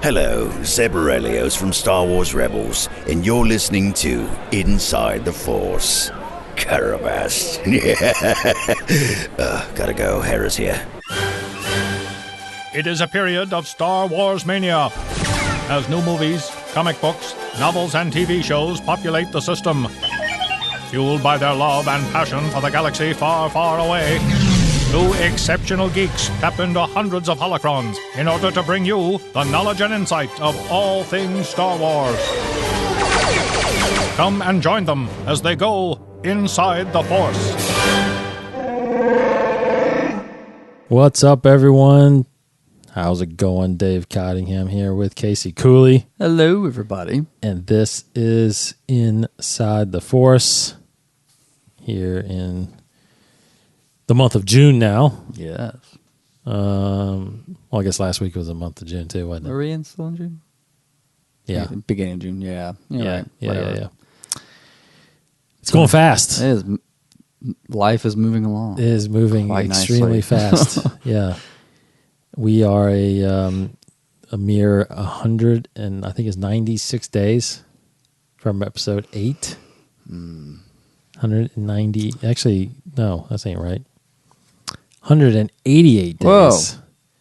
Hello, Zeb Aurelios from Star Wars Rebels, and you're listening to Inside the Force. Carabas. Gotta go, Hera's here. It is a period of Star Wars mania. As new movies, comic books, novels, and TV shows populate the system. Fueled by their love and passion for the galaxy far, far away, two exceptional geeks tap into hundreds of holocrons in order to bring you the knowledge and insight of all things Star Wars. Come and join them as they go inside the Force. What's up, everyone? How's it going? Dave Cottingham here with Casey Cooley. Hello, everybody. And this is Inside the Force here in the month of June now. Yes. Well, I guess last week was the month of June too, wasn't it? Are we still in June? Yeah. Beginning of June, yeah. Yeah, right. yeah. It's going fast. It is. Life is moving along. It is moving quite extremely nicely. fast. Yeah. We are a mere 100 and I think it's 96 days from episode 8. 190. Actually, no, that ain't right. 188 days. Whoa.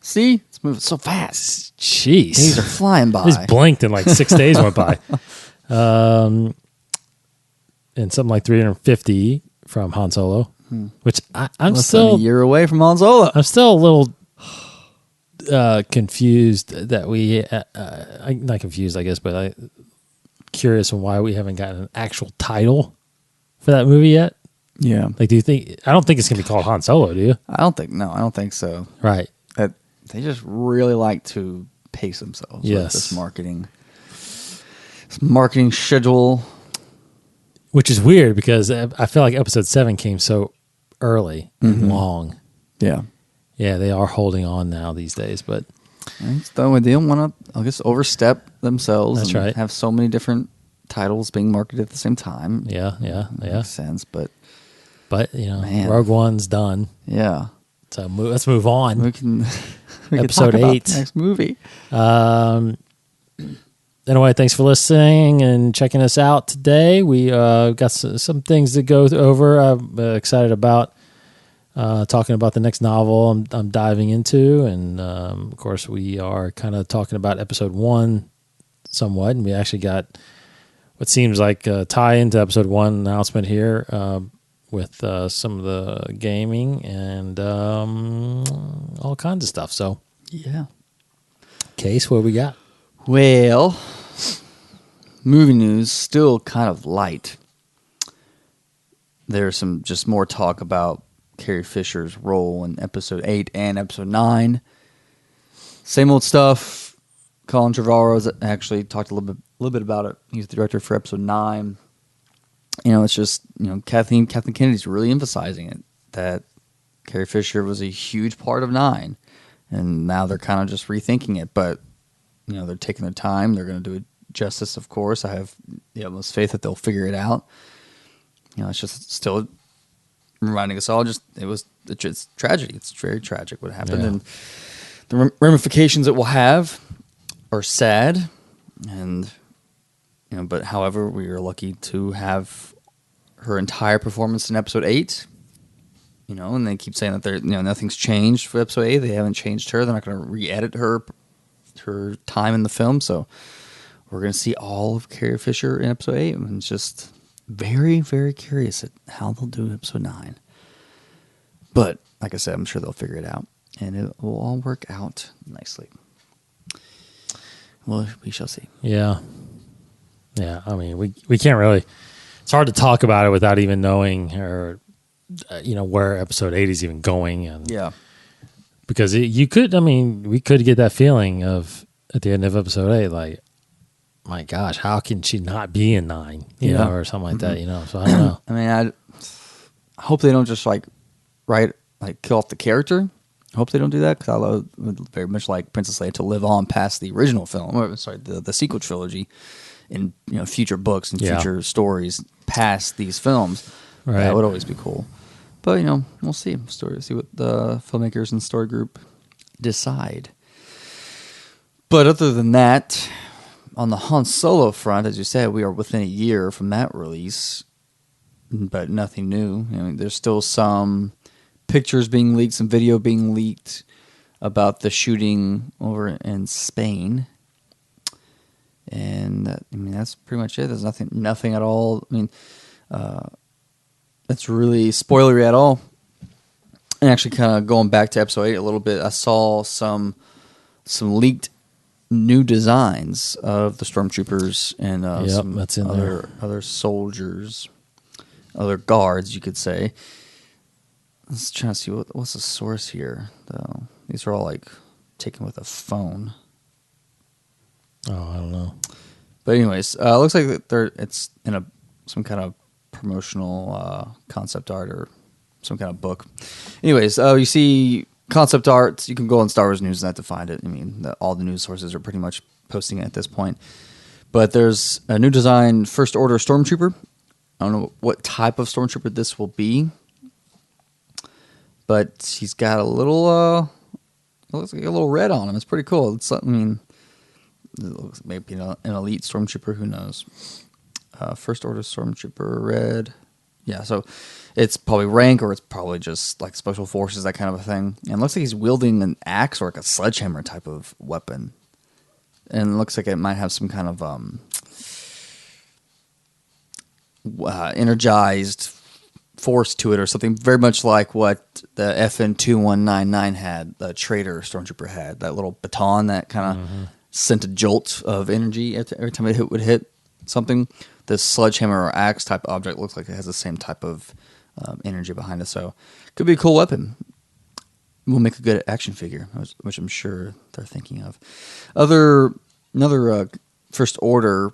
See? It's moving so fast. Jeez. Days are flying by. I just blinked and like 6 days went by. And something like 350 from Han Solo, which I'm Less still than a year away from Han Solo. I'm still a little confused that we not confused, I guess, but I curious on why we haven't gotten an actual title for that movie yet. Yeah. Like, do you think? I don't think it's gonna be called Han Solo. Do you? I don't think so. Right. They just really like to pace themselves with Yes. this marketing schedule. Which is weird because I feel like episode 7 came so early and long. Yeah. Yeah, they are holding on now these days, but So they don't want to, I guess, overstep themselves. That's and right. Have so many different titles being marketed at the same time. yeah. Makes sense, but But you know, Man. Rogue One's done, yeah, so let's move on. we can. We Episode can talk 8. about the next movie. Anyway, thanks for listening and checking us out today. We got some things to go over. I'm excited about talking about the next novel I'm diving into. And, of course, we are kind of talking about episode 1 somewhat. And we actually got what seems like a tie into episode 1 announcement here with some of the gaming and all kinds of stuff. So, Yeah. Case, what we got? Well, movie news still kind of light. There's some just more talk about Carrie Fisher's role in episode 8 and episode 9. Same old stuff. Colin Trevorrow's actually talked a little bit about it. He's the director for episode 9. You know, it's just, Kathleen Kennedy's really emphasizing it, that Carrie Fisher was a huge part of 9. And now they're kind of just rethinking it, but they're taking their time. They're going to do it justice, of course. I have the utmost faith that they'll figure it out. It's just still reminding us all. It's tragedy. It's very tragic what happened, Yeah. and the ramifications it will have are sad. And but however, we are lucky to have her entire performance in episode 8. And they keep saying that nothing's changed for episode 8. They haven't changed her. They're not going to re-edit her time in the film. So we're going to see all of Carrie Fisher in episode 8. And it's just very, very curious at how they'll do episode 9. But like I said, I'm sure they'll figure it out. And it will all work out nicely. Well, we shall see. Yeah. Yeah, I mean, we can't really... It's hard to talk about it without even knowing or, where episode 8 is even going. And Yeah. Because we could get that feeling of, at the end of episode 8, like, my gosh, how can she not be in 9? You know, or something like that, So I don't know. I mean, I hope they don't just, kill off the character. I hope they don't do that, because I would very much like Princess Leia to live on past the original film, or the sequel trilogy, in future books and future stories past these films. Right. That would always be cool. But we'll see. See what the filmmakers and story group decide. But other than that, on the Han Solo front, as you said, we are within a year from that release, but nothing new. I mean, there's still some pictures being leaked, some video being leaked about the shooting over in Spain. And that's pretty much it. There's nothing at all. I mean, that's really spoilery at all. And actually, kind of going back to episode 8 a little bit, I saw some leaked new designs of the stormtroopers and some that's in other soldiers, other guards, you could say. Let's try to see what's the source here, though. These are all like taken with a phone. Oh, I don't know. But anyways, it looks like it's in some kind of promotional concept art or some kind of book. Anyways, you see concept art. You can go on Star Wars Newsnet to find it. I mean, all the news sources are pretty much posting it at this point. But there's a new design, First Order Stormtrooper. I don't know what type of Stormtrooper this will be, but he's got a little, it looks like a little red on him. It's pretty cool. It looks maybe an elite Stormtrooper. Who knows? First Order Stormtrooper, red. Yeah, so it's probably rank, or it's probably just like special forces, that kind of a thing. And it looks like he's wielding an axe or like a sledgehammer type of weapon. And it looks like it might have some kind of energized force to it, or something very much like what the FN 2199 had, the traitor Stormtrooper had. That little baton that kind of sent a jolt of energy every time it would hit something. This sledgehammer or axe type object looks like it has the same type of energy behind it. So could be a cool weapon. Will make a good action figure, which I'm sure they're thinking of. Another First Order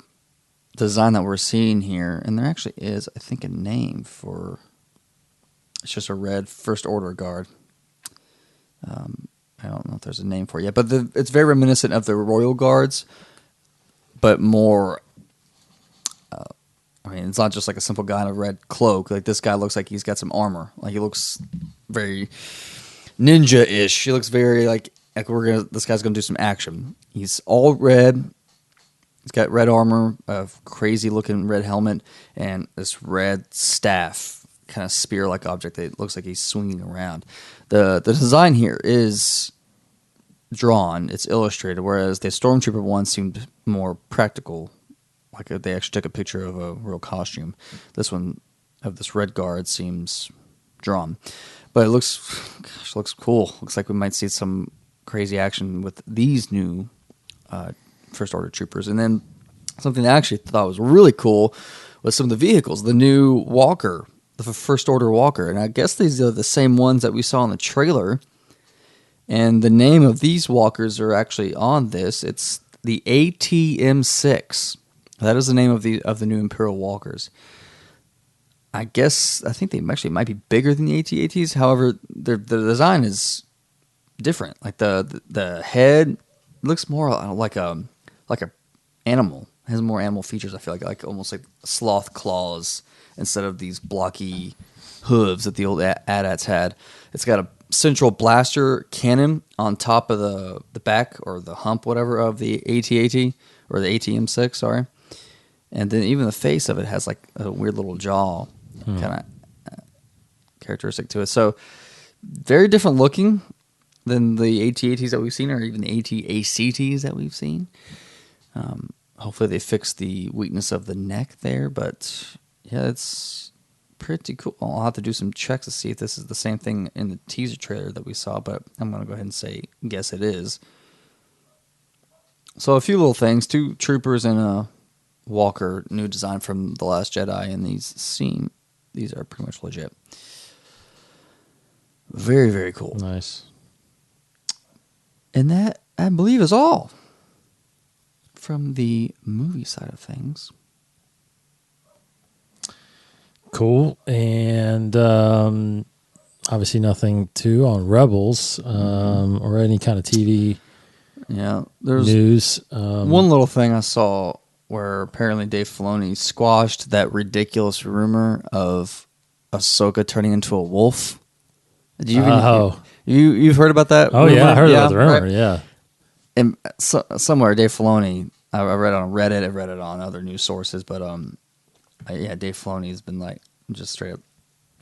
design that we're seeing here, and there actually is, I think, a name for. It's just a red First Order guard. I don't know if there's a name for it yet, but it's very reminiscent of the Royal Guards, but more. It's not just like a simple guy in a red cloak. Like, this guy looks like he's got some armor. Like, he looks very ninja-ish. He looks very like this guy's gonna do some action. He's all red. He's got red armor, a crazy-looking red helmet, and this red staff, kind of spear-like object that looks like he's swinging around. The design here is drawn. It's illustrated, whereas the Stormtrooper one seemed more practical. Like they actually took a picture of a real costume. This one of this red guard seems drawn, but it looks cool. Looks like we might see some crazy action with these new First Order troopers. And then something that I actually thought was really cool was some of the vehicles. The new Walker, the First Order Walker, and I guess these are the same ones that we saw in the trailer. And the name of these walkers are actually on this. It's the ATM-6. That is the name of the new Imperial Walkers. I think they actually might be bigger than the AT-ATs. However, the design is different. Like the head looks more like a animal. It has more animal features. I feel like almost like sloth claws instead of these blocky hooves that the old AT-ATs had. It's got a central blaster cannon on top of the back or the hump, whatever, of the AT-AT or the ATM-6. Sorry. And then even the face of it has like a weird little jaw kind of characteristic to it. So very different looking than the AT-ATs that we've seen, or even the AT-ACTs that we've seen. Hopefully they fix the weakness of the neck there. But yeah, it's pretty cool. I'll have to do some checks to see if this is the same thing in the teaser trailer that we saw. But I'm going to go ahead and guess it is. So a few little things. 2 troopers and a Walker, new design from The Last Jedi, and these are pretty much legit. Very, very cool. Nice. And that, I believe, is all from the movie side of things. Cool. And obviously nothing too on Rebels or any kind of TV there's news. One little thing I saw where apparently Dave Filoni squashed that ridiculous rumor of Ahsoka turning into a wolf. Did you you've heard about that? Oh rumor? yeah, I heard about the rumor. Right? Yeah. and somewhere Dave Filoni, I read on Reddit, I read it on other news sources, but yeah, Dave Filoni has been like just straight up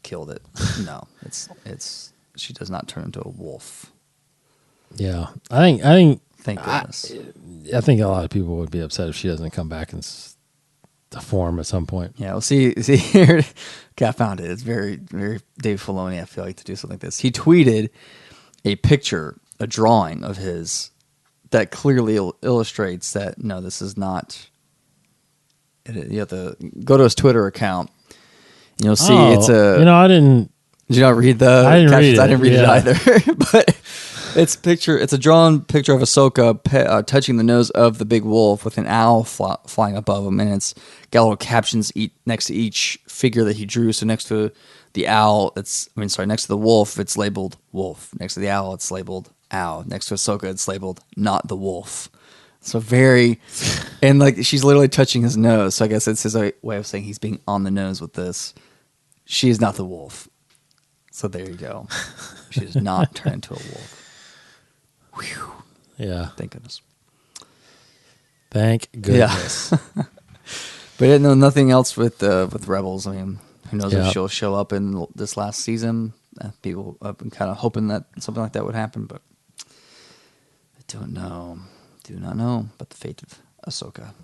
killed it. No, it's she does not turn into a wolf. Yeah, I think. Thank goodness. I think a lot of people would be upset if she doesn't come back in the form at some point. Yeah, well, see here. Okay, I found it. It's very, very Dave Filoni. I feel like to do something like this. He tweeted a picture, a drawing of his that clearly illustrates that no, this is not. You have to go to his Twitter account. And you'll see it's a. I didn't. Did you not read the? I didn't read it. I didn't read it either. But it's a drawn picture of Ahsoka touching the nose of the big wolf with an owl flying above him, and it's got little captions next to each figure that he drew. So next to the owl, next to the wolf, it's labeled wolf. Next to the owl, it's labeled owl. Next to Ahsoka, it's labeled not the wolf. So and like she's literally touching his nose. So I guess it's his way of saying he's being on the nose with this. She is not the wolf. So there you go. She does not turn into a wolf. Whew. Yeah. Thank goodness. Thank goodness. Yeah. But no, nothing else with Rebels. I mean, who knows if she'll show up in this last season? People have been kind of hoping that something like that would happen, but I don't know. Do not know about the fate of Ahsoka.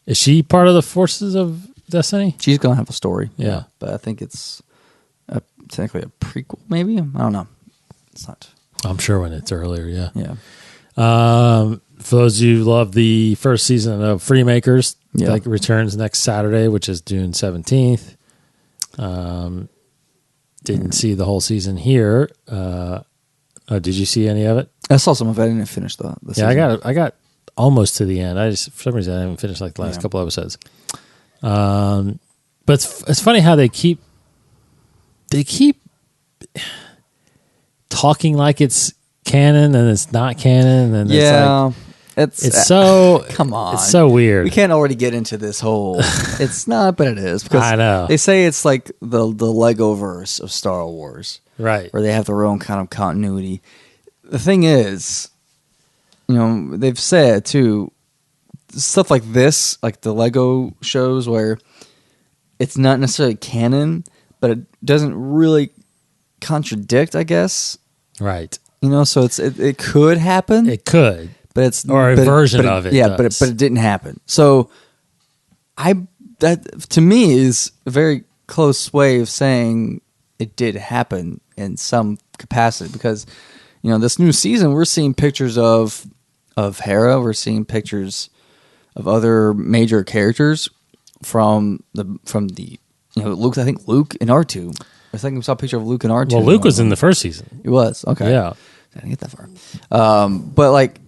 Is she part of the Forces of Destiny? She's gonna have a story. Yeah. But I think it's technically a prequel. Maybe, I don't know. It's not. I'm sure when it's earlier. Yeah. Yeah. For those of you who love the first season of Freemakers, Yeah. that returns next Saturday, which is June 17th. Didn't see the whole season here. Did you see any of it? I saw some of it. I didn't finish the season. Yeah, I got almost to the end. For some reason I haven't finished like the last couple episodes. But it's funny how they keep talking like it's canon and it's not canon, and it's so come on, it's so weird. We can't already get into this whole. It's not, but it is because I know they say it's like the Lego verse of Star Wars, right? Where they have their own kind of continuity. The thing is, they've said too, stuff like this, like the Lego shows, where it's not necessarily canon, but it doesn't really contradict, I guess. Right. So it could happen. It could. But it's or a version of it. Yeah, does. but it didn't happen. So that to me is a very close way of saying it did happen in some capacity, because this new season we're seeing pictures of Hera, we're seeing pictures of other major characters from the Luke. I think Luke and R2. I think we saw a picture of Luke and R2. Well, Luke was in the first season. He was. Okay. Yeah. I didn't get that far. But like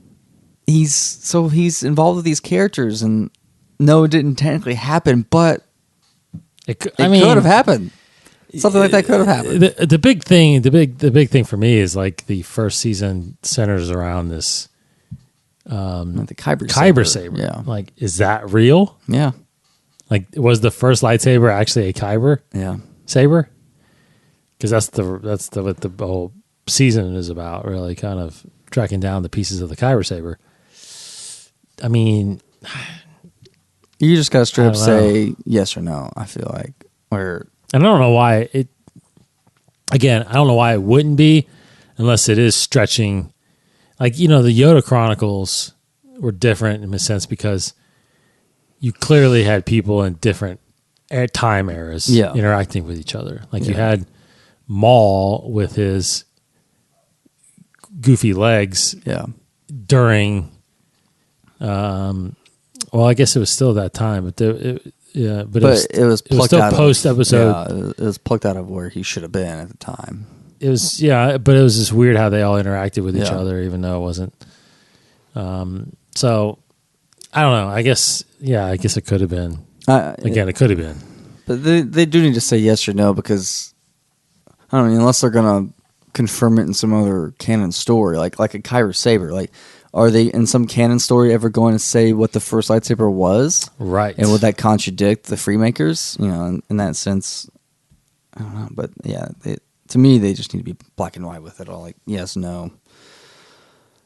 he's involved with these characters, and no, it didn't technically happen, but it could have happened. Something like that could have happened. The big thing for me is like the first season centers around this the Kyber saber. Yeah. Like, is that real? Yeah. Like, was the first lightsaber actually a Kyber saber? Because that's what the whole season is about, really, kind of tracking down the pieces of the Kyber saber. I mean, you just got to straight up say yes or no. I feel like, and I don't know why it. Again, I don't know why it wouldn't be, unless it is stretching. Like, the Yoda Chronicles were different in a sense because you clearly had people in different time eras interacting with each other. Like you had Maul with his goofy legs during I guess it was still that time, but it was still post episode. Yeah, it was plucked out of where he should have been at the time. It was but it was just weird how they all interacted with each other, even though it wasn't. So I don't know. I guess it could have been. It could have been. But they do need to say yes or no, because I don't know, unless they're gonna confirm it in some other canon story, like a Kyber saber. Like, are they in some canon story ever going to say what the first lightsaber was? Right. And would that contradict the Freemakers? In that sense, I don't know. But yeah, to me, they just need to be black and white with it all. Like, yes, no.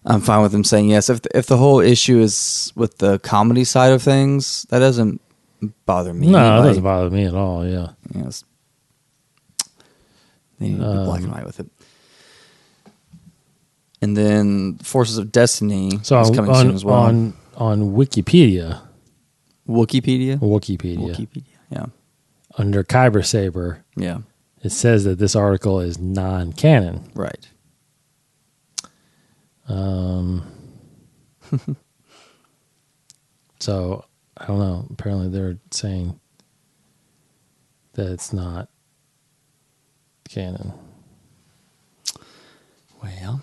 I'm fine with them saying yes. If the whole issue is with the comedy side of things, that doesn't bother me. No, it doesn't bother me at all. Yeah. Yes. They need to be black and white with it. And then Forces of Destiny is coming soon as well. On Wikipedia. Wikipedia, yeah. Under Kyber Saber, Yeah. it says that this article is non-canon. Right. So, I don't know. Apparently they're saying that it's not canon. Well.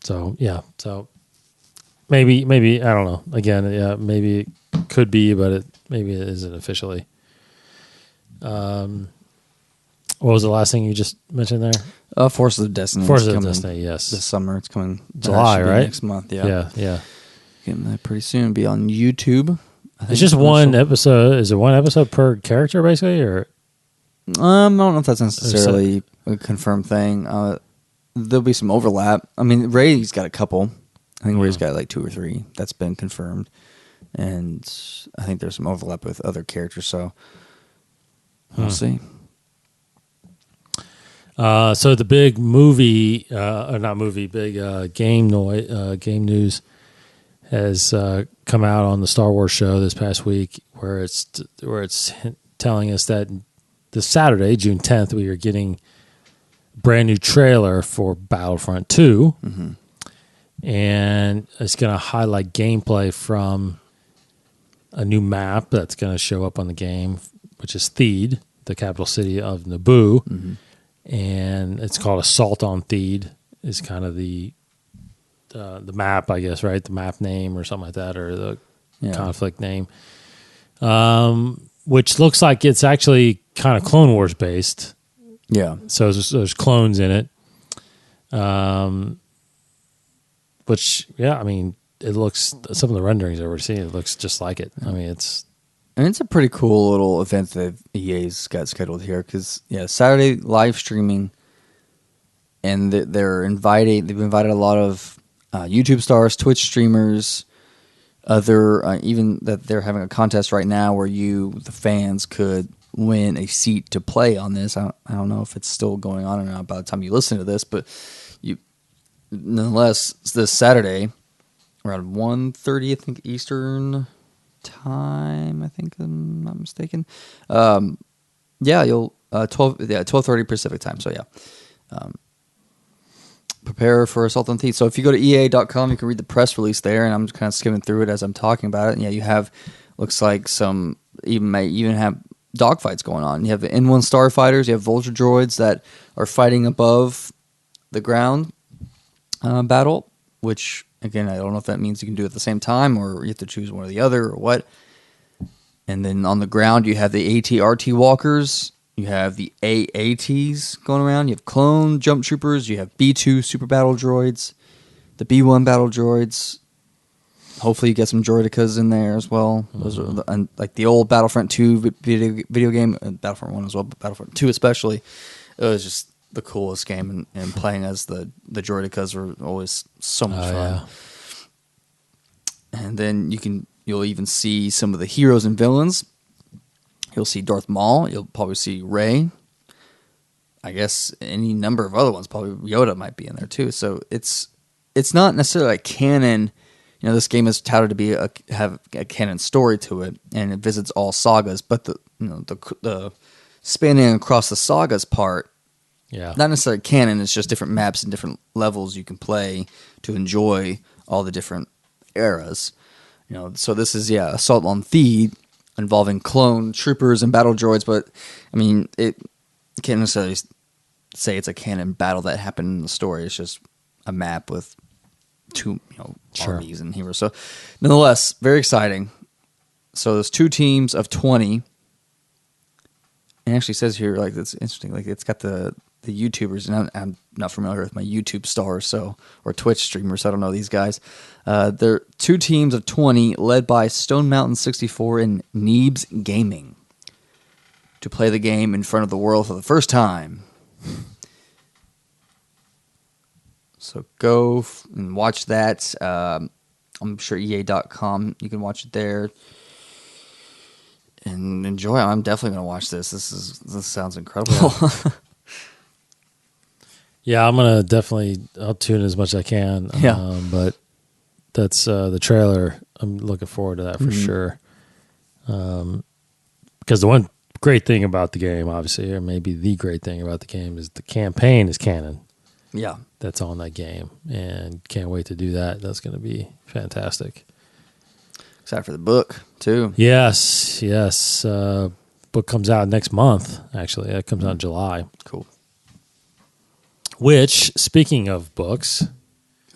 So, yeah. So, maybe, I don't know. Again, yeah, maybe it could be, but maybe it isn't officially. What was the last thing you just mentioned there? Forces of Destiny. Forces of Destiny, yes. This summer. It's coming. July, right? Next month, yeah. Yeah. Getting that pretty soon. Be on YouTube. It's just one episode. Is it one episode per character, basically? Or I don't know if that's necessarily a confirmed thing. There'll be some overlap. I mean, Ray's got a couple. I think Ray's got like 2 or 3. That's been confirmed. And I think there's some overlap with other characters, so we'll see. So the big movie, or not movie, big game news has come out on the Star Wars show this past week, where it's telling us that this Saturday, June 10th, we are getting a brand new trailer for Battlefront 2, and it's going to highlight gameplay from a new map that's going to show up on the game, which is Theed, the capital city of Naboo. And it's called Assault on Theed is kind of the map, I guess, right? The map name or something like that, or the conflict name, which looks like it's actually kind of Clone Wars based. Yeah. So there's clones in it, which, yeah, I mean, it looks, some of the renderings that we're seeing, it looks just like it. I mean, it's a pretty cool little event that EA's got scheduled here because, Saturday live streaming, and they've invited a lot of YouTube stars, Twitch streamers, even that they're having a contest right now where the fans, could win a seat to play on this. I don't know if it's still going on or not by the time you listen to this, but nonetheless, this Saturday around 1:30, I think, Eastern time, I think I'm not mistaken. You'll 12:30 Pacific time. So prepare for Assault on Theed. So if you go to EA.com, you can read the press release there, and I'm just kind of skimming through it as I'm talking about it. And you have, looks like some may even have dogfights going on. You have the N1 starfighters, you have vulture droids that are fighting above the ground battle, which, again, I don't know if that means you can do it at the same time or you have to choose one or the other or what. And then on the ground, you have the AT-RT walkers. You have the AATs going around. You have clone jump troopers. You have B2 super battle droids. The B1 battle droids. Hopefully you get some droidicas in there as well. Those are like the old Battlefront 2 video game. Battlefront 1 as well, but Battlefront 2 especially. It was just the coolest game, and playing as the droidicas were always so much fun. Yeah. And then you'll even see some of the heroes and villains. You'll see Darth Maul. You'll probably see Rey. I guess any number of other ones. Probably Yoda might be in there too. So it's not necessarily like canon. This game is touted to have a canon story to it, and it visits all sagas. But the spanning across the sagas part, not necessarily canon. It's just different maps and different levels you can play to enjoy all the different eras. So this is Assault on Theed, involving clone troopers and battle droids. But I mean, it can't necessarily say it's a canon battle that happened in the story. It's just a map with two armies and heroes. So nonetheless, very exciting. So there's 2 teams of 20. It actually says here, like, it's interesting, like it's got the YouTubers, and I'm not familiar with my YouTube stars, or Twitch streamers, so I don't know these guys. They're 2 teams of 20 led by Stone Mountain 64 and Neebs Gaming to play the game in front of the world for the first time. So go and watch that. I'm sure EA.com, you can watch it there. And enjoy it. I'm definitely going to watch this. This sounds incredible. Yeah, I'm going to definitely, I'll tune as much as I can. Yeah. But that's the trailer. I'm looking forward to that for sure. Because the one great thing about the game, obviously, or maybe the great thing about the game, is the campaign is canon. Yeah. That's on that game. And can't wait to do that. That's going to be fantastic. Excited for the book, too. Yes. Book comes out next month, actually. It comes out in July. Cool. Which, speaking of books,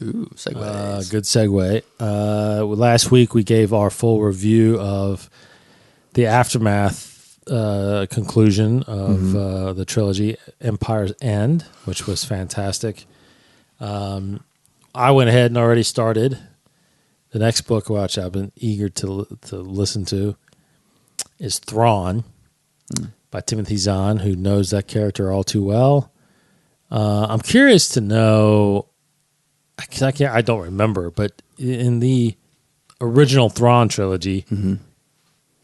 Ooh, segues. good segue. Last week we gave our full review of the Aftermath conclusion of the trilogy Empire's End, which was fantastic. I went ahead and already started the next book, which I've been eager to listen to, is Thrawn by Timothy Zahn, who knows that character all too well. I'm curious to know, because I don't remember, but in the original Thrawn trilogy,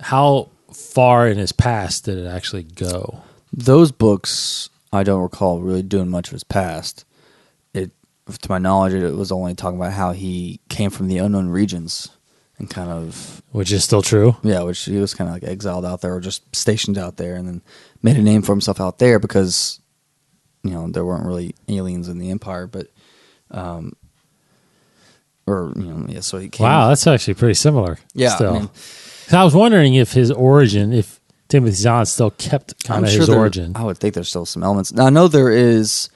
how far in his past did it actually go? Those books, I don't recall really doing much of his past. To my knowledge, it was only talking about how he came from the unknown regions and kind of... Which is still true. Yeah, which he was kind of like exiled out there or just stationed out there and then made a name for himself out there because, there weren't really aliens in the Empire, but... so he came... Wow, that's actually pretty similar. Yeah. Still. I was wondering if his origin, if Timothy Zahn still kept kind of his origin. I would think there's still some elements. Now, I know there is...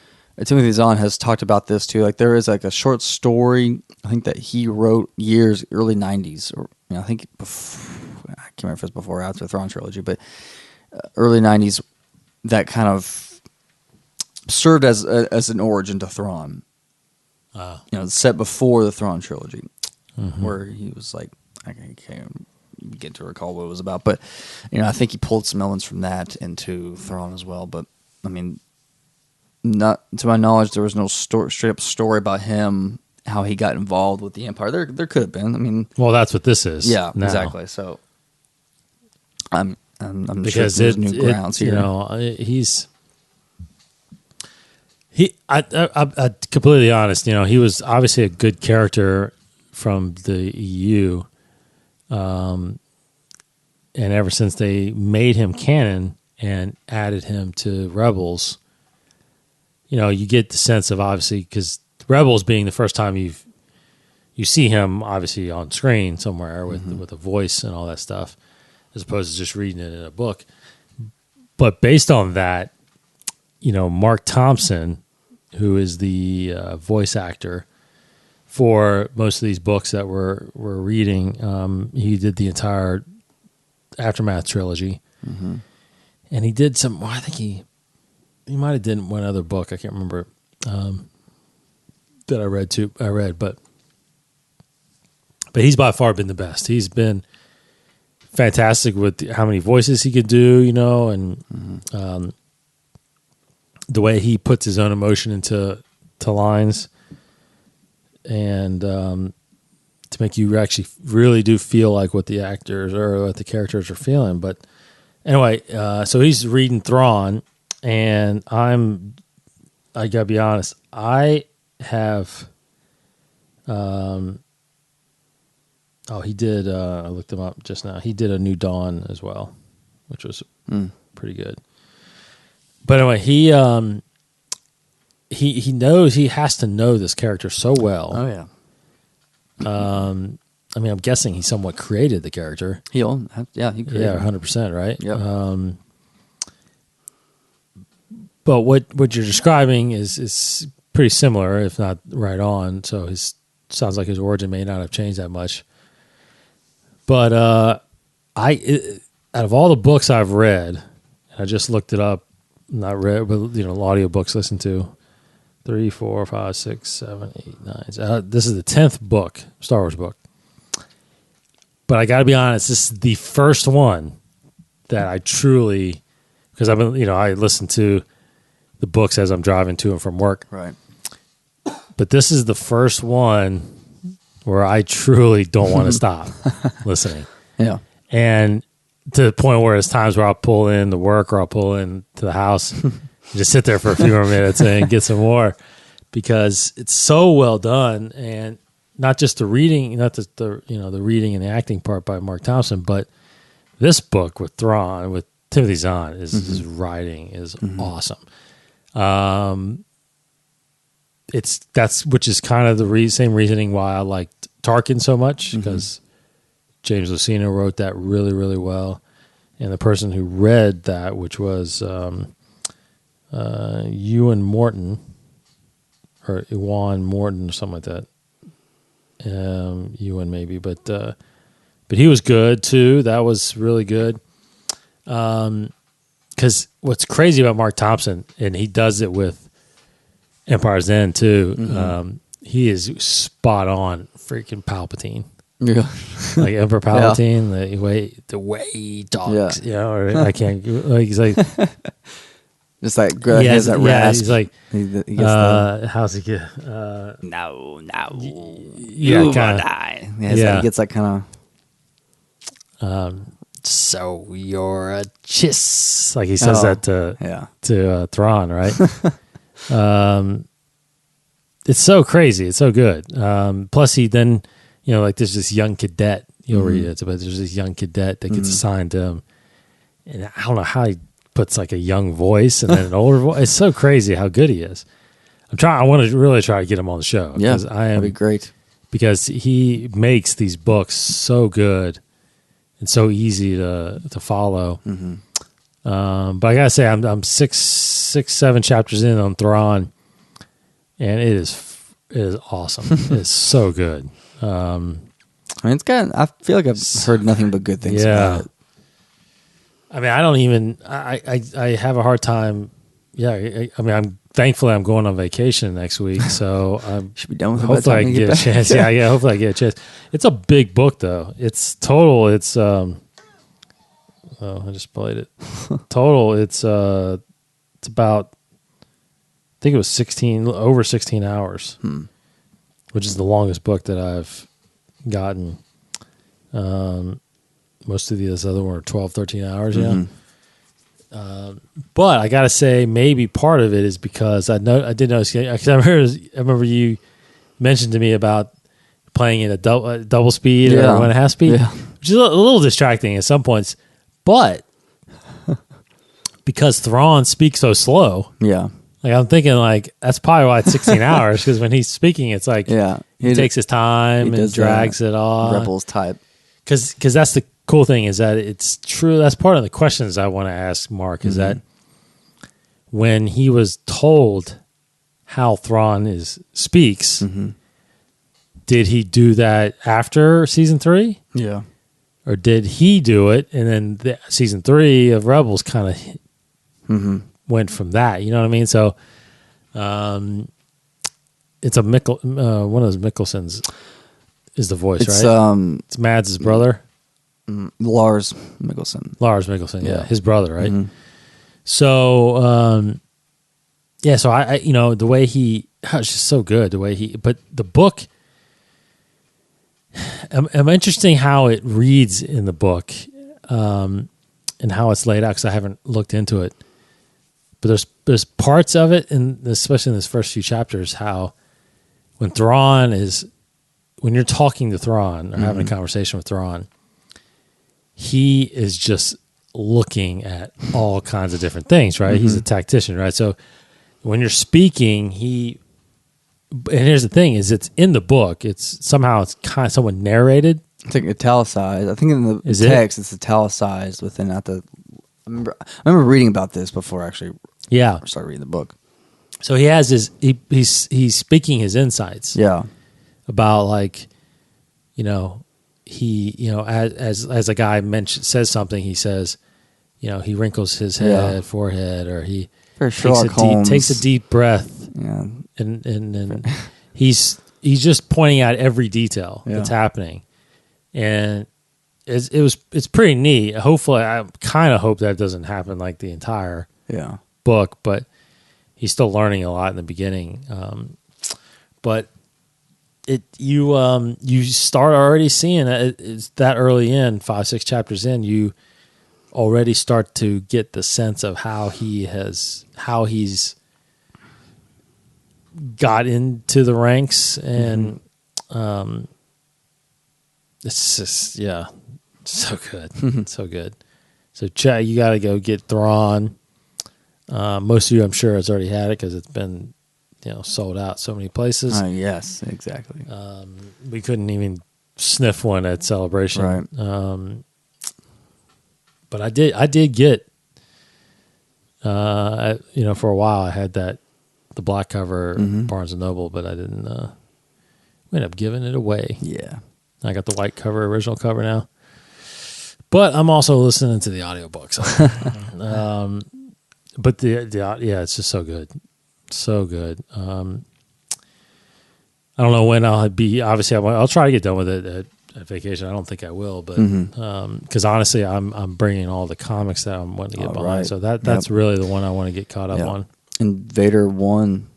Timothy Zahn has talked about this too. Like there is like a short story I think that he wrote early 90s, or I think I can't remember if it was before or after the Thrawn trilogy, but early 90s that kind of served as an origin to Thrawn. Set before the Thrawn trilogy, where he was like, I can't get to recall what it was about, but I think he pulled some elements from that into Thrawn as well. But I mean, not to my knowledge, there was no straight up story about him, how he got involved with the Empire. There could have been. I mean, well, that's what this is. Yeah, now. Exactly. So I'm because sure there's new grounds here. I completely honest. He was obviously a good character from the EU, and ever since they made him canon and added him to Rebels, you get the sense of, obviously, because Rebels being the first time you see him obviously on screen somewhere with a voice and all that stuff, as opposed to just reading it in a book. But based on that, Mark Thompson, who is the voice actor for most of these books that we're reading, he did the entire Aftermath trilogy, and he did some. Well, I think he might have done one other book. I can't remember that I read, but he's by far been the best. He's been fantastic with how many voices he could do, and the way he puts his own emotion into lines, and to make you actually really do feel like what the actors or what the characters are feeling. But anyway, so he's reading Thrawn, and I gotta be honest, I have, he did, I looked him up just now. He did A New Dawn as well, which was pretty good. But anyway, he knows, he has to know this character so well. Oh yeah. I mean, I'm guessing he somewhat created the character. He created 100%, right? Yeah. But what you're describing is pretty similar, if not right on. So sounds like his origin may not have changed that much. But out of all the books I've read, I just looked it up, not read, but audiobooks listened to, 3, 4, 5, 6, 7, 8, 9. This is the 10th book, Star Wars book. But I got to be honest, this is the first one that I truly, because I've been, I listen to the books as I'm driving to and from work. Right. But this is the first one where I truly don't want to stop listening. Yeah. And to the point where it's times where I'll pull in to work or I'll pull in to the house, just sit there for a few more minutes and get some more, because it's so well done. And not just the reading, not just the reading and the acting part by Mark Thompson, but this book with Thrawn, with Timothy Zahn, his writing is awesome. Which is kind of the same reasoning why I liked Tarkin so much, because James Luceno wrote that really, really well. And the person who read that, which was Ewan Morton, or Ewan Morton, or something like that. Ewan maybe, but he was good too. That was really good. Because what's crazy about Mark Thompson, and he does it with Empire's End too, he is spot on freaking Palpatine. Yeah. Like Emperor Palpatine, the way he talks, or I can't, like, he's like, just like, he has that rasp. He's like, how's he get, no, you kind of, he gets that kind of, so you're a chiss, like he says that to Thrawn, right? It's so crazy, it's so good. Plus he then, like there's this young cadet, you'll read it, but there's this young cadet that gets assigned to him, and I don't know how he puts like a young voice and then an older voice. It's so crazy how good he is. I want to really try to get him on the show. Yeah, that'd be great. Because he makes these books so good and so easy to follow. But I gotta say, I'm 7 chapters in on Thrawn, and it is awesome. It's so good. I mean, I feel like I've heard nothing but good things about it. I mean, I don't even. I have a hard time. Yeah, I mean, thankfully I'm going on vacation next week, so I should be done with it. Hopefully I can get a chance. Yeah. Hopefully I get a chance. It's a big book, though. It's total. It's I just played it. Total. It's about. I think it was over 16 hours, which is the longest book that I've gotten. Most of these other ones are 12, 13 hours. But I got to say, maybe part of it is because I did notice, because I remember you mentioned to me about playing in a double speed or 1.5 speed, which is a little distracting at some points. But because Thrawn speaks so slow, like I'm thinking, like that's probably why it's 16 hours, because when he's speaking, it's like he takes his time and drags it on. Rebels type. Because that's the cool thing, is that it's true. That's part of the questions I want to ask Mark, is that when he was told how Thrawn speaks, did he do that after season 3? Yeah. Or did he do it and then season 3 of Rebels kind of went from that? You know what I mean? So it's one of those Mickelsons is the voice, right? It's Mads' brother. Lars Mikkelsen. Yeah, his brother, right? So, so I the way it's just so good, but the book, I'm interesting how it reads in the book, and how it's laid out, because I haven't looked into it. But there's parts of it, and especially in this first few chapters, how when you're talking to Thrawn or having a conversation with Thrawn, he is just looking at all kinds of different things, right? He's a tactician, right? So when you're speaking, and here's the thing, is it's in the book. It's kind of somewhat narrated. I think italicized. I think in the text it's italicized within I remember reading about this before I actually started reading the book. So he has he's speaking his insights. Yeah. About, like, he, as a guy says something, he says, he wrinkles his forehead, or he takes a deep breath, and he's just pointing out every detail that's happening, and it's pretty neat. Hopefully, I kind of hope that doesn't happen like the entire book, but he's still learning a lot in the beginning. but you start already seeing it's that early in 5-6 chapters in, you already start to get the sense of how he's got into the ranks, and it's just so good. So good. So Chad, you got to go get Thrawn. Most of you, I'm sure, has already had it because it's been sold out so many places. Yes, exactly. We couldn't even sniff one at Celebration. Right. But I did get for a while I had the black cover Barnes and Noble, but I didn't we ended up giving it away. Yeah. I got the white cover, original cover now. But I'm also listening to the audiobooks. But it's just so good. So good. I don't know when I'll be. Obviously, I'll try to get done with it at vacation. I don't think I will, but because honestly, I'm bringing all the comics that I'm wanting to get behind. Right. So that's really the one I want to get caught up on. And Vader 1,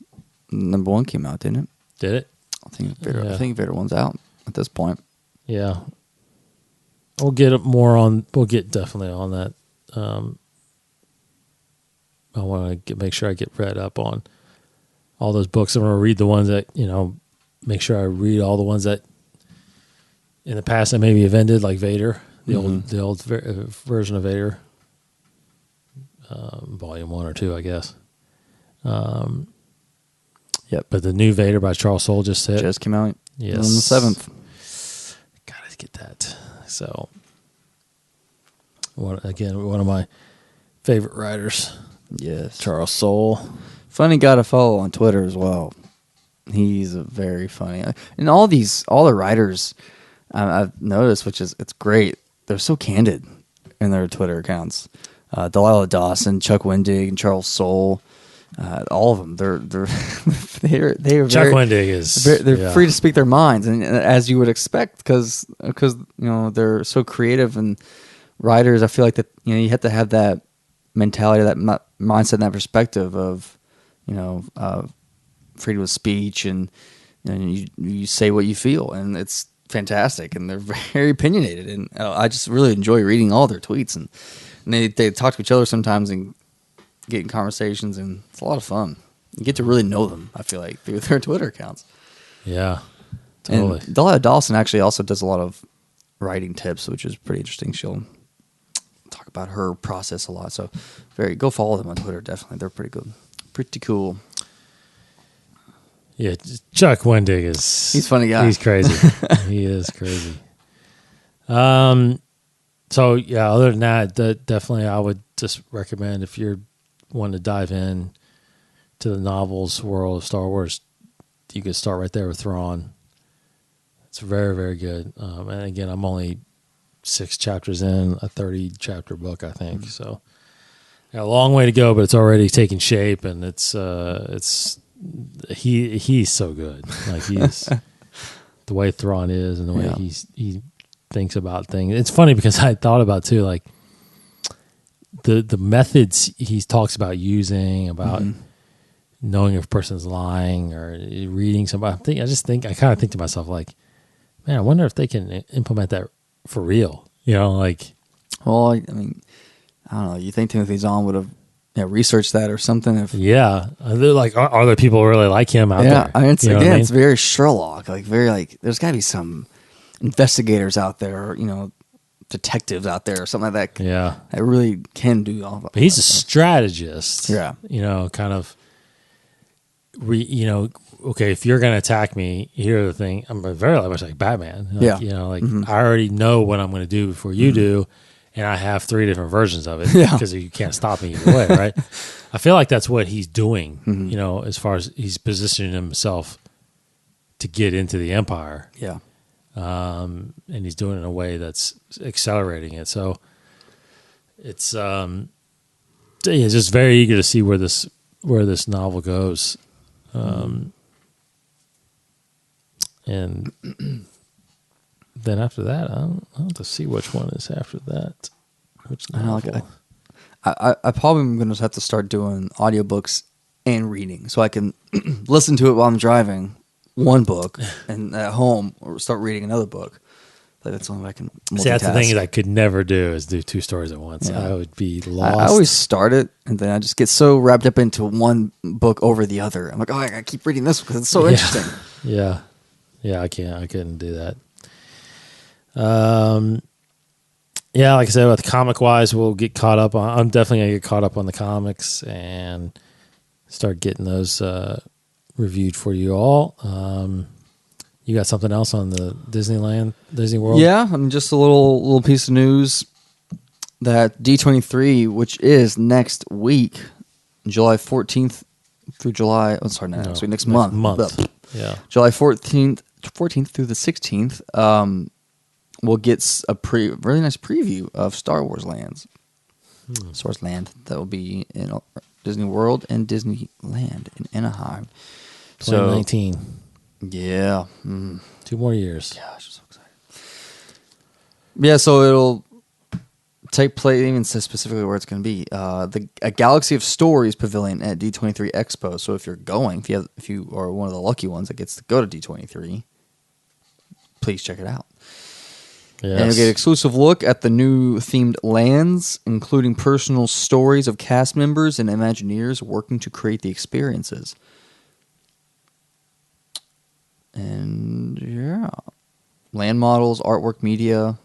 number 1 came out, didn't it? Did it? I think Vader 1's out at this point. Yeah, we'll get more on. We'll get definitely on that. I want to make sure I get read up on all those books. I'm going to read the ones that make sure I read all the ones that in the past that maybe have ended, like Vader, the old version of Vader, volume 1 or 2, I guess. Yep. But the new Vader by Charles Soule just came out. Yes, on the 7th. Gotta get that. So, one of my favorite writers. Yes, Charles Soule. Funny guy to follow on Twitter as well. He's a very funny, and all the writers I've noticed, it's great. They're so candid in their Twitter accounts. Delilah Dawson, Chuck Wendig, and Charles Soule. All of them. They're Chuck Wendig is they're free to speak their minds, and as you would expect, because they're so creative, and writers. I feel like that you have to have that mentality, that mindset, and that perspective of freedom of speech, and you say what you feel, and it's fantastic, and they're very opinionated, and I just really enjoy reading all their tweets, and they talk to each other sometimes and get in conversations, and it's a lot of fun. You get to really know them, I feel like, through their Twitter accounts. Yeah, totally. And Delilah Dawson actually also does a lot of writing tips, which is pretty interesting. She'll talk about her process a lot. So go follow them on Twitter, definitely. They're pretty good. Pretty cool. Yeah, Chuck Wendig he's a funny guy. He's crazy. He is crazy. So yeah, other than that, definitely I would just recommend, if you're wanting to dive in to the novels world of Star Wars, you could start right there with Thrawn. It's very, very good. And again, I'm only 6 chapters in a 30-chapter book, I think. So got a long way to go, but it's already taking shape, and he's so good. Like he's the way Thrawn is, and the way he thinks about things. It's funny because I thought about too, like the methods he talks about using, about knowing if a person's lying or reading somebody. I kind of think to myself, like, man, I wonder if they can implement that for real. Like. Well, I mean, I don't know. You think Timothy Zahn would have researched that or something? They're like, are there people really like him out there? Yeah, I mean, it's very Sherlock. Like there's got to be some investigators out there, detectives out there or something like that. Yeah, that really can do all that. But he's a strategist. Yeah, kind of. Okay, if you're going to attack me, here's the thing. I'm very much like Batman. I already know what I'm going to do before you do, and I have 3 different versions of it because you can't stop me either way, right? I feel like that's what he's doing, as far as he's positioning himself to get into the Empire. Yeah. And he's doing it in a way that's accelerating it. So it's just very eager to see where this novel goes. And then after that, I'll have to see which one is after that. Which novel? I probably am going to have to start doing audiobooks and reading, so I can listen to it while I'm driving, one book and at home or start reading another book. Like that's something I can multitask. See, that's the thing that I could never do is do 2 stories at once. Yeah. I would be lost. I always start it, and then I just get so wrapped up into one book over the other. I'm like, oh, I gotta keep reading this because it's so interesting. Yeah, I couldn't do that. Yeah, like I said, with comic wise, we'll get caught up on. I'm definitely gonna get caught up on the comics and start getting those reviewed for you all. You got something else on the Disney World? Yeah, I mean, just a little piece of news that D23, which is next week, July 14th through July. Oh, sorry, next week, next month. Yeah, July 14th through the 16th. We'll get a really nice preview of Star Wars Lands. Star Wars Land that will be in Disney World and Disneyland in Anaheim. 2019. So, yeah. 2 more years. Gosh, I'm so excited. Yeah, so it'll take place, even says specifically where it's going to be. A Galaxy of Stories pavilion at D23 Expo. So if you're going, if you are one of the lucky ones that gets to go to D23, please check it out. Yes. And you'll get an exclusive look at the new themed lands, including personal stories of cast members and Imagineers working to create the experiences. And yeah, land models, artwork, media.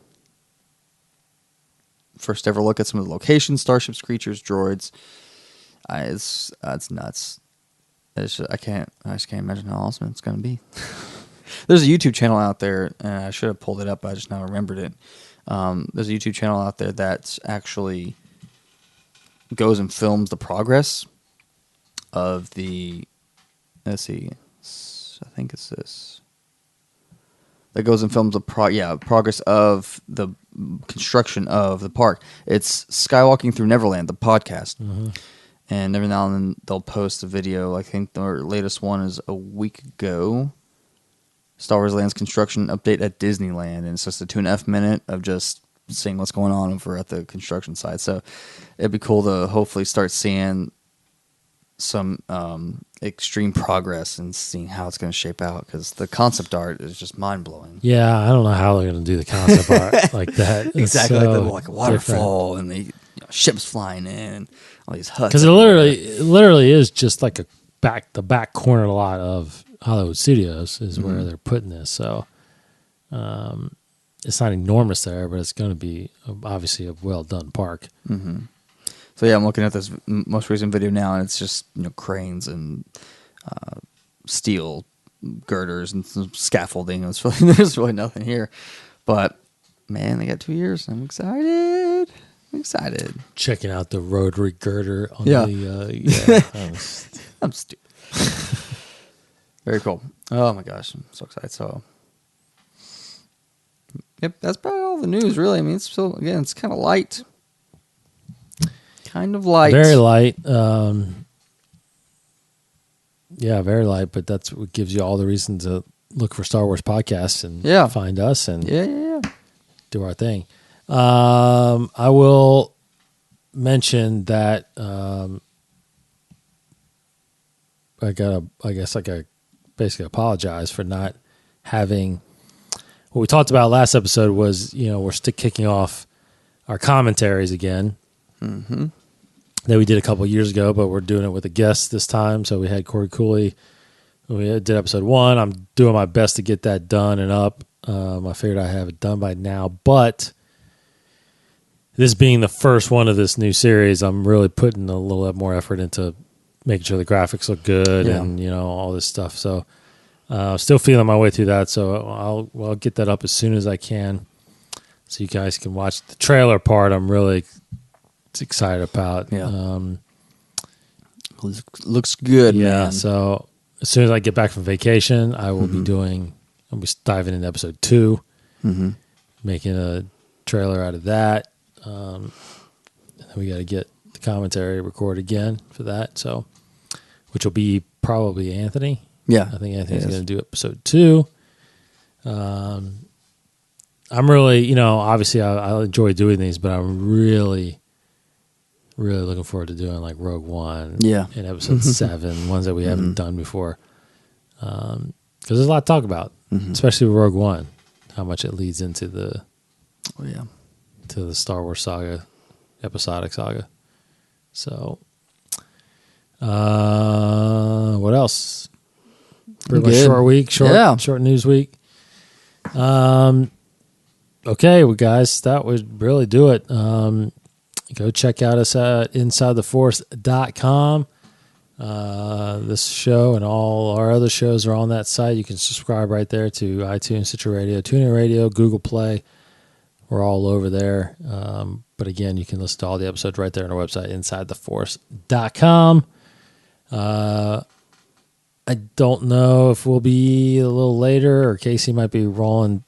First ever look at some of the locations, starships, creatures, droids. It's nuts. I just can't imagine how awesome it's going to be. There's a YouTube channel out there, and I should have pulled it up, but I just now remembered it. There's a YouTube channel out there that actually goes and films the progress of the. Let's see, I think it's this. That goes and films the progress of the construction of the park. It's Skywalking Through Neverland, the podcast. Mm-hmm. And every now and then they'll post a video. I think their latest one is a week ago. Star Wars Land's construction update at Disneyland. And it's just a 2.5 minute of just seeing what's going on over at the construction site. So it'd be cool to hopefully start seeing some extreme progress and seeing how it's going to shape out, because the concept art is just mind-blowing. Yeah, I don't know how they're going to do the concept art like that. Exactly, so like a waterfall and the ships flying in and all these huts. Because it literally is just like the back corner lot of Hollywood Studios is where they're putting this. So it's not enormous there, but it's going to be obviously a well-done park. Mm-hmm. So yeah, I'm looking at this most recent video now, and it's just cranes and steel girders and some scaffolding. There's really nothing here, but man, they got 2 years. I'm excited. Checking out the rotary girder on I'm stupid. Very cool. Oh my gosh, I'm so excited. So, yep, that's about all the news, really. I mean, it's still, again, it's kind of light. Very light. Yeah, very light, but that's what gives you all the reason to look for Star Wars podcasts and find us and do our thing. I will mention that I gotta basically apologize for not having what we talked about last episode was, we're still kicking off our commentaries again. Mm-hmm. That we did a couple of years ago, but we're doing it with a guest this time. So we had Corey Cooley. We did episode 1. I'm doing my best to get that done and up. I figured I have it done by now, but this being the first one of this new series, I'm really putting a little bit more effort into making sure the graphics look good and all this stuff. So still feeling my way through that. So I'll get that up as soon as I can, so you guys can watch the trailer part. I'm really excited about. Looks good, man. So as soon as I get back from vacation, I will be diving into episode 2, making a trailer out of that. And then we got to get the commentary recorded again for that. So, which will be probably Anthony. Yeah, I think Anthony's going to do episode 2. I'm really, obviously I enjoy doing these, but I'm really looking forward to doing like Rogue One and episode 7, ones that we haven't done before. Because there's a lot to talk about, especially with Rogue One, how much it leads into the to the Star Wars saga, episodic saga. So, what else? Pretty much short week, short news week. Okay, well, guys, that would really do it. Go check out us at InsideTheForce.com. This show and all our other shows are on that site. You can subscribe right there to iTunes, Stitcher Radio, TuneIn Radio, Google Play. We're all over there. But again, you can listen to all the episodes right there on our website, InsideTheForce.com. I don't know if we'll be a little later, or Casey might be rolling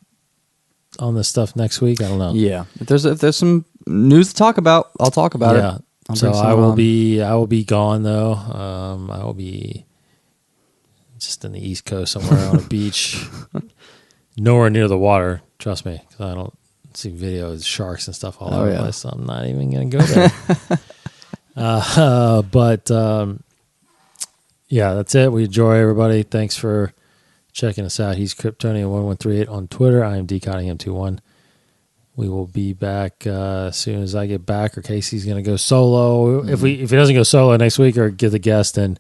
on this stuff next week. I don't know. Yeah, if there's some news to talk about, I'll talk about it. So I will be gone though. I will be just in the East Coast somewhere on a beach, nowhere near the water. Trust me, because I don't see videos of sharks and stuff all over the place. So I'm not even going to go there. But yeah, that's it. We enjoy everybody. Thanks for checking us out. He's Kryptonian1138 on Twitter. I am DCottingham21. We will be back as soon as I get back, or Casey's going to go solo. If he doesn't go solo next week or get the guest, then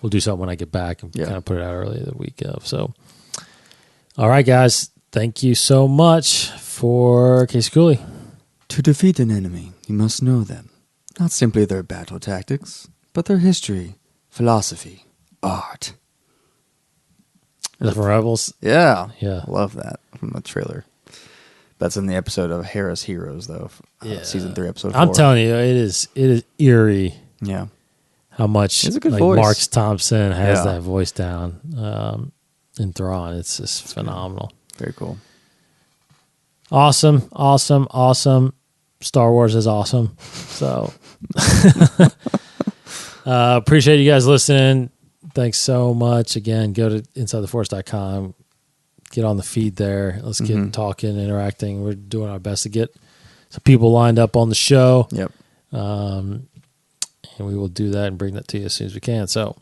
we'll do something when I get back and kind of put it out early the week of. So, all right, guys. Thank you so much for Casey Cooley. To defeat an enemy, you must know them. Not simply their battle tactics, but their history, philosophy, art. Is that from Rebels? Yeah. Yeah. I love that from the trailer. That's in the episode of Hera's Heroes, though. Season 3, episode 4. I'm telling you, it is eerie. Yeah. How much it's a good voice. Mark Thompson has that voice down in Thrawn. It's just phenomenal. Very cool. Awesome. Star Wars is awesome. So appreciate you guys listening. Thanks so much. Again, go to InsideTheForce.com. Get on the feed there. Let's get talking, interacting. We're doing our best to get some people lined up on the show. Yep. And we will do that and bring that to you as soon as we can. So,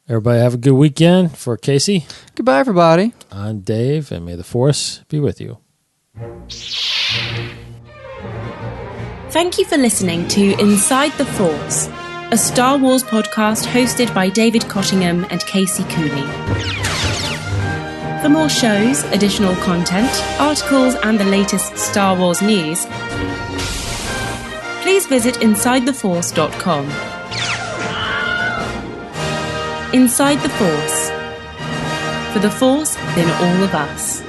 everybody have a good weekend. For Casey. Goodbye, everybody. I'm Dave, and may the Force be with you. Thank you for listening to Inside the Force, a Star Wars podcast hosted by David Cottingham and Casey Cooley. For more shows, additional content, articles, and the latest Star Wars news, please visit InsideTheForce.com. Inside the Force. For the Force in all of us.